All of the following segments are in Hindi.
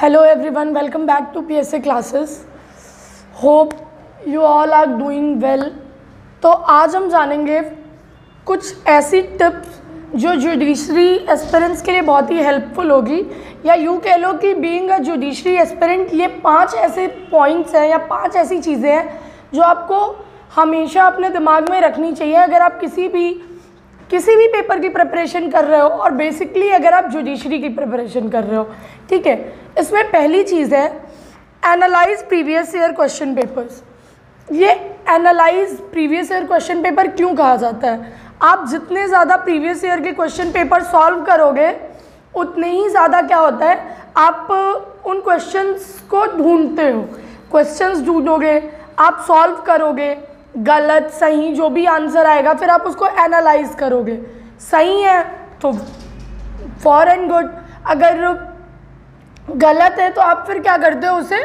Hello everyone, welcome back to PSA classes. Hope you all are doing well. तो आज हम जानेंगे कुछ ऐसी टिप्स जो जुडिशरी एस्पिरेंट्स के लिए बहुत ही हेल्पफुल होगी, या यूँ कह लो कि बीइंग अ जुडिशरी एस्पिरेंट ये 5 ऐसे पॉइंट्स हैं या 5 ऐसी चीज़ें हैं जो आपको हमेशा अपने दिमाग में रखनी चाहिए अगर आप किसी भी पेपर की प्रिपरेशन कर रहे हो, और बेसिकली अगर आप जुडिशरी की प्रिपरेशन कर रहे हो। ठीक है, इसमें पहली चीज़ है analyse previous year question papers. ये analyse previous year question paper क्यों कहा जाता है? आप जितने ज़्यादा प्रीवियस ईयर के क्वेश्चन पेपर सॉल्व करोगे उतने ही ज़्यादा क्या होता है, आप उन क्वेश्चंस को ढूंढते हो, क्वेश्चंस ढूंढोगे, आप सॉल्व करोगे, गलत सही जो भी आंसर आएगा फिर आप उसको एनालाइज करोगे। सही है तो फॉर एंड गुड, अगर गलत है तो आप फिर क्या करते हो, उसे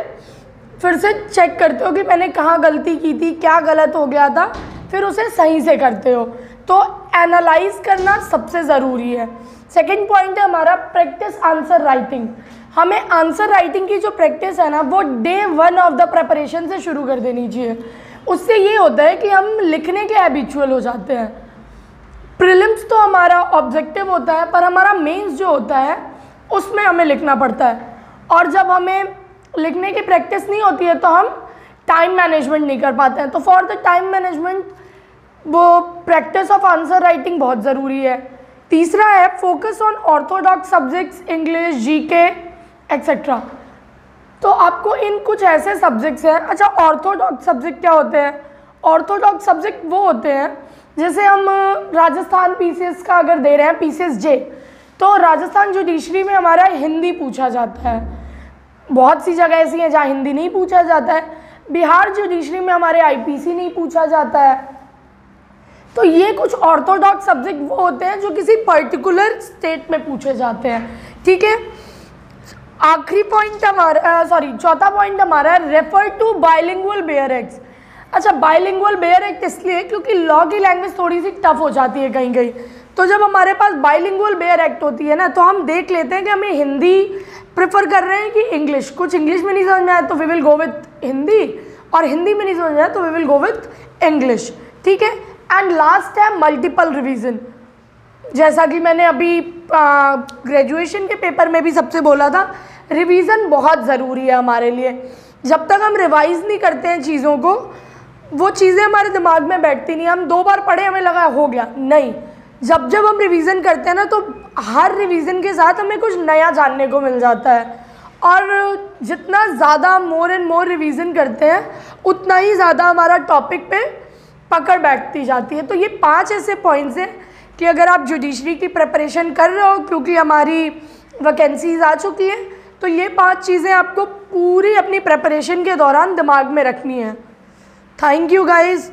फिर से चेक करते हो कि मैंने कहाँ गलती की थी, क्या गलत हो गया था, फिर उसे सही से करते हो। तो एनालाइज करना सबसे ज़रूरी है। सेकंड पॉइंट है हमारा प्रैक्टिस आंसर राइटिंग। हमें आंसर राइटिंग की जो प्रैक्टिस है ना वो डे 1 ऑफ द प्रिपरेशन से शुरू कर देनी चाहिए। उससे ये होता है कि हम लिखने के हैबिचुअल हो जाते हैं। प्रीलिम्स तो हमारा ऑब्जेक्टिव होता है, पर हमारा मेंस जो होता है उसमें हमें लिखना पड़ता है, और जब हमें लिखने की प्रैक्टिस नहीं होती है तो हम टाइम मैनेजमेंट नहीं कर पाते हैं। तो फॉर द टाइम मैनेजमेंट वो प्रैक्टिस ऑफ आंसर राइटिंग बहुत ज़रूरी है। तीसरा है focus on Orthodox subjects, English, GK etcetera. तो आपको इन कुछ ऐसे सब्जेक्ट्स हैं। अच्छा, ऑर्थोडॉक्स सब्जेक्ट क्या होते हैं? ऑर्थोडॉक्स सब्जेक्ट वो होते हैं जैसे हम राजस्थान पीसीएस का अगर दे रहे हैं, पीसीएस जे, तो राजस्थान जुडिशरी में हमारा हिंदी पूछा जाता है। बहुत सी जगह ऐसी हैं जहाँ हिंदी नहीं पूछा जाता है। बिहार जुडिशरी में हमारे आईपीसी नहीं पूछा जाता है। तो ये कुछ ऑर्थोडॉक्स सब्जेक्ट वो होते हैं जो किसी पर्टिकुलर स्टेट में पूछे जाते हैं। ठीक है, आखिरी पॉइंट हमारा चौथा पॉइंट हमारा refer to bilingual bare acts. अच्छा, बाइलिंगुअल बेयर एक्ट इसलिए क्योंकि लॉ की लैंग्वेज थोड़ी सी टफ हो जाती है कहीं कहीं। तो जब हमारे पास बाइलिंगुअल बेयर एक्ट होती है ना, तो हम देख लेते हैं कि हमें हिंदी प्रेफर कर रहे हैं कि इंग्लिश। कुछ इंग्लिश में नहीं समझ में आया तो we will go with Hindi, और हिंदी में नहीं समझ में आया तो we will go with English. ठीक है, एंड लास्ट है मल्टीपल रिवीजन। जैसा कि मैंने अभी ग्रेजुएशन के पेपर में भी सबसे बोला था, रिवीजन बहुत ज़रूरी है हमारे लिए। जब तक हम रिवाइज नहीं करते हैं चीज़ों को, वो चीज़ें हमारे दिमाग में बैठती नहीं। हम 2 बार पढ़े, हमें लगा हो गया, नहीं। जब हम रिवीजन करते हैं ना, तो हर रिवीजन के साथ हमें कुछ नया जानने को मिल जाता है, और जितना ज़्यादा मोर एंड मोर रिवीजन करते हैं उतना ही ज़्यादा हमारा टॉपिक पे पकड़ बैठती जाती है। तो ये 5 ऐसे पॉइंट्स हैं कि अगर आप जुडिशरी की प्रिपरेशन कर रहे हो, क्योंकि हमारी वैकेंसीज आ चुकी हैं, तो ये 5 चीज़ें आपको पूरी अपनी प्रिपरेशन के दौरान दिमाग में रखनी है। Thank you guys.